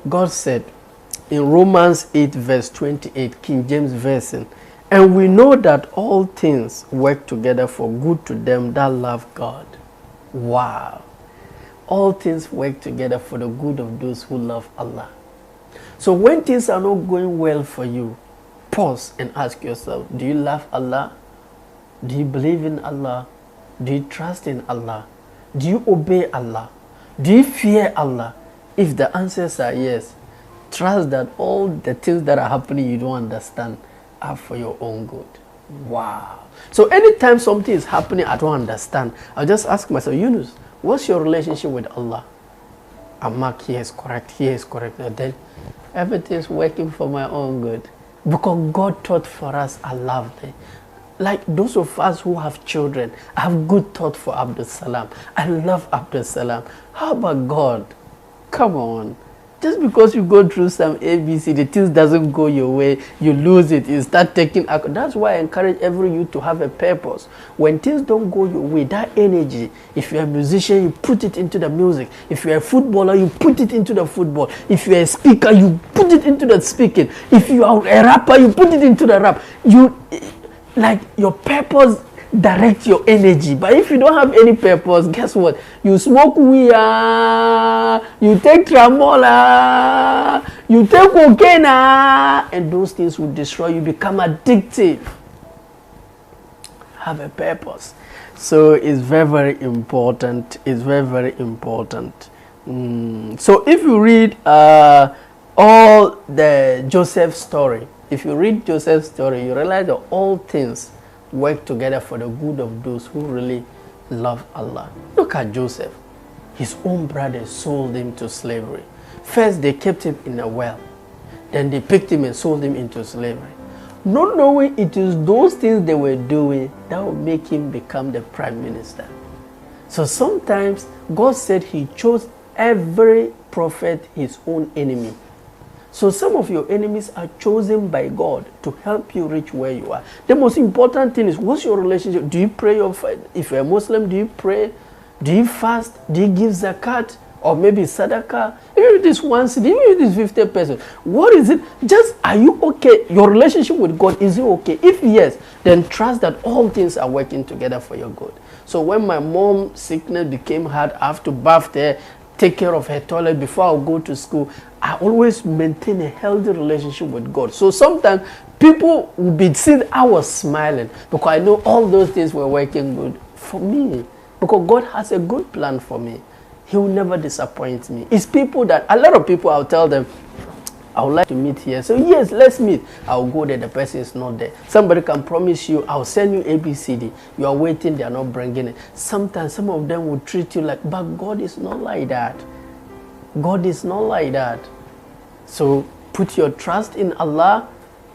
God said in Romans 8 verse 28, King James Version, and we know that all things work together for good to them that love God. Wow. All things work together for the good of those who love Allah. So when things are not going well for you, pause and ask yourself, do you love Allah? Do you believe in Allah? Do you trust in Allah? Do you obey Allah? Do you fear Allah? If the answers are yes, trust that all the things that are happening you don't understand are for your own good. Wow. So anytime something is happening I don't understand, I'll just ask myself, Yunus, what's your relationship with Allah? And Mark, here is correct, here is correct. And then everything is working for my own good. Because God thought for us, I love them. Like those of us who have children, I have good thought for Abdul Salam. I love Abdul Salam. How about God? Come on. Just because you go through some ABC, the things doesn't go your way, you lose it, you start taking action. That's why I encourage every youth to have a purpose. When things don't go your way, that energy, if you're a musician, you put it into the music. If you're a footballer, you put it into the football. If you're a speaker, you put it into the speaking. If you are a rapper, you put it into the rap. Like your purpose direct your energy. But if you don't have any purpose, guess what? You smoke weed, you take tramola, you take cocaine, and those things will destroy you, become addictive. Have a purpose. So it's very, very important. It's very, very important. So if you read all the Joseph story, if you read Joseph's story, you realize that all things work together for the good of those who really love Allah. Look at Joseph. His own brothers sold him to slavery. First, they kept him in a well. Then they picked him and sold him into slavery. Not knowing it is those things they were doing that would make him become the prime minister. So sometimes God said he chose every prophet his own enemy. So some of your enemies are chosen by God to help you reach where you are. The most important thing is, what's your relationship? Do you pray? If you're a Muslim, do you pray? Do you fast? Do you give zakat? Or maybe sadaqah? Even if it is one city, even if it is 50 pesos. What is it? Just, are you okay? Your relationship with God, is it okay? If yes, then trust that all things are working together for your good. So when my mom's sickness became hard, I have to bath her, take care of her toilet before I go to school. I always maintain a healthy relationship with God. So sometimes people will be seeing I was smiling because I know all those things were working good for me. Because God has a good plan for me. He will never disappoint me. It's people that, a lot of people, I'll tell them, I would like to meet here. So yes, let's meet. I'll go there, the person is not there. Somebody can promise you, I'll send you ABCD. You are waiting, they are not bringing it. Sometimes some of them will treat you like, but God is not like that. God is not like that. So put your trust in Allah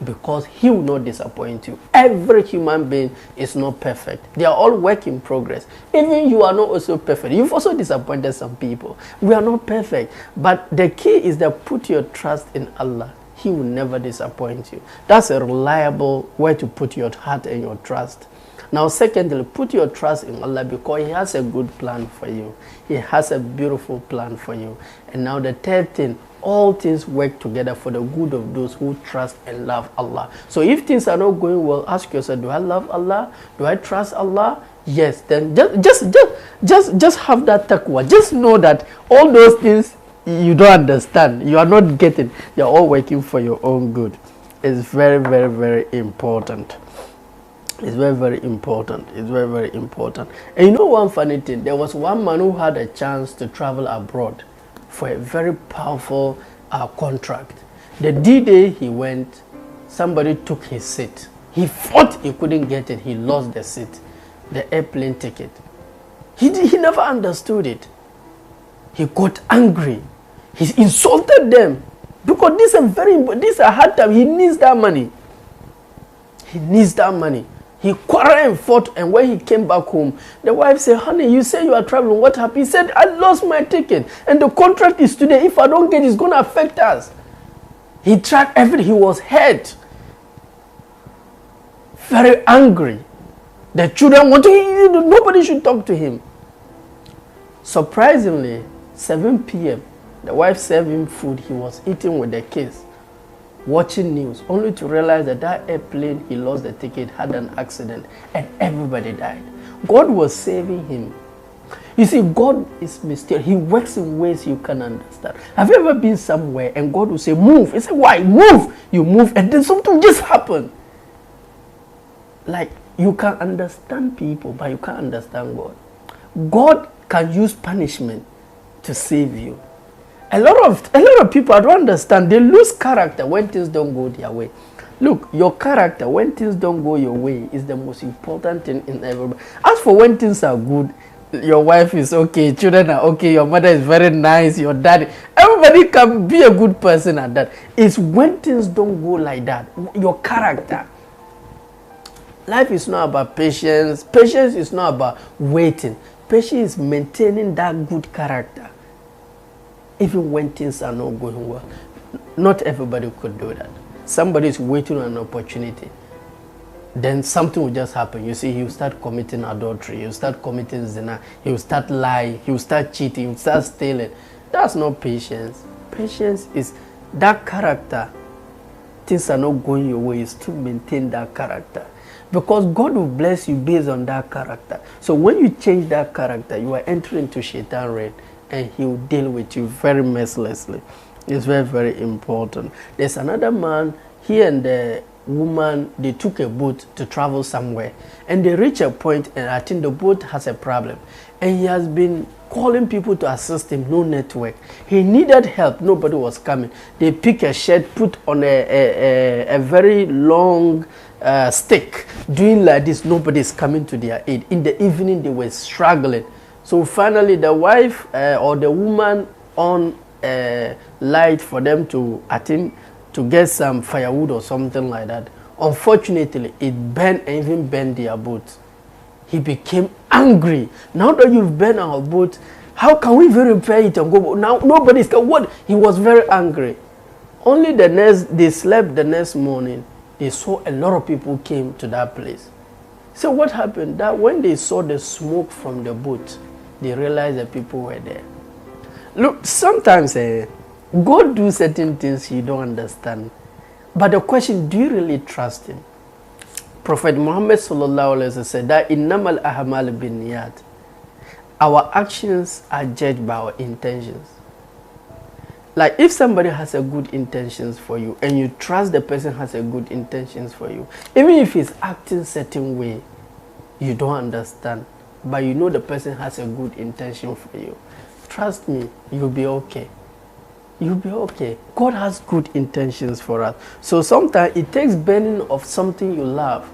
because He will not disappoint you. Every human being is not perfect. They are all work in progress. Even you are not also perfect. You've also disappointed some people. We are not perfect. But the key is that put your trust in Allah. He will never disappoint you. That's a reliable way to put your heart and your trust. Now, secondly, put your trust in Allah because He has a good plan for you. He has a beautiful plan for you. And now the third thing, all things work together for the good of those who trust and love Allah. So if things are not going well, ask yourself, do I love Allah? Do I trust Allah? Yes, then just have that taqwa. Just know that all those things you don't understand, you are not getting, they are all working for your own good. It's very, very, very important. It's very, very important. It's very, very important. And you know one funny thing? There was one man who had a chance to travel abroad for a very powerful contract. The D-Day he went, somebody took his seat. He fought, he couldn't get it. He lost the seat, the airplane ticket. He never understood it. He got angry. He insulted them because this is a hard time. He needs that money. He needs that money. He quarreled and fought, and when he came back home, the wife said, honey, you say you are traveling, what happened? He said, I lost my ticket, and the contract is today. If I don't get it, it's going to affect us. He tried everything. He was hurt. Very angry. The children nobody should talk to him. Surprisingly, 7 p.m., The wife served him food. He was eating with the kids, watching news, only to realize that that airplane he lost the ticket had an accident and everybody died. God was saving him. You see, God is mysterious. He works in ways you can understand. Have you ever been somewhere and God will say, move? You say, why? Move. You move and then something just happened. Like, you can understand people, but you can't understand God. God can use punishment to save you. A lot of people, I don't understand, they lose character when things don't go their way. Look, your character, when things don't go your way, is the most important thing in everybody. As for when things are good, your wife is okay, children are okay, your mother is very nice, your daddy, everybody can be a good person at that. It's when things don't go like that, your character. Life is not about patience. Patience is not about waiting. Patience is maintaining that good character. Even when things are not going well. Not everybody could do that. Somebody is waiting on an opportunity. Then something will just happen. You see, he will start committing adultery. He will start committing zina. He will start lying. He will start cheating. He will start stealing. That's not patience. Patience is that character. Things are not going your way. Is to maintain that character. Because God will bless you based on that character. So when you change that character, you are entering into Shaitan reign, and he will deal with you very mercilessly. It's very, very important. There's another man, he and the woman, they took a boat to travel somewhere. And they reach a point, and I think the boat has a problem. And he has been calling people to assist him, no network. He needed help, nobody was coming. They pick a shed, put on a very long stick, doing like this, nobody is coming to their aid. In the evening, they were struggling. So finally, the wife or the woman on light for them to, I think, to get some firewood or something like that. Unfortunately, it burned and even burned their boat. He became angry. Now that you've burned our boat, how can we even repair it and go? Now nobody's going. What? He was very angry. Only they slept the next morning. They saw a lot of people came to that place. So what happened? That when they saw the smoke from the boat, they realized that people were there. Look, sometimes God do certain things you don't understand. But the question, do you really trust him? Prophet Muhammad sallallahu alaihi wasallam said that innamal a'mal binniyat. Our actions are judged by our intentions. Like if somebody has a good intentions for you and you trust the person has a good intentions for you, even if he's acting certain way, you don't understand, but you know the person has a good intention for you. Trust me, you'll be okay. You'll be okay. God has good intentions for us. So sometimes it takes burning of something you love.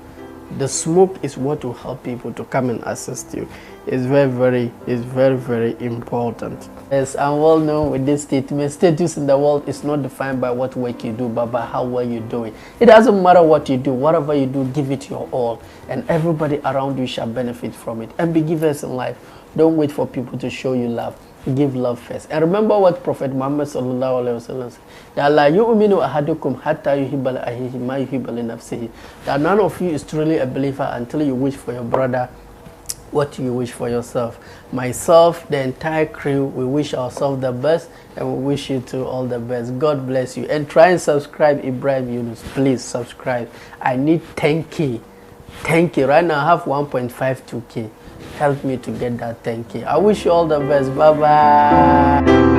The smoke is what will help people to come and assist you. It's very, very important. Yes, I'm well known with this statement. Status in the world is not defined by what work you do, but by how well you do it. It doesn't matter what you do. Whatever you do, give it your all. And everybody around you shall benefit from it. And be givers in life. Don't wait for people to show you love. Give love first. And remember what Prophet Muhammad sallallahu alaihi wasallam said. That la yu'minu ahadukum hatta yuhibba li akhihi ma yuhibba li nafsihi. That none of you is truly a believer until you wish for your brother what you wish for yourself. Myself, the entire crew, we wish ourselves the best, and we wish you too all the best. God bless you. And try and subscribe, Ibrahim Yunus. Please subscribe. I need 10K. 10K. Right now I have 1.52K. Help me to get that 10K. I wish you all the best. Bye bye.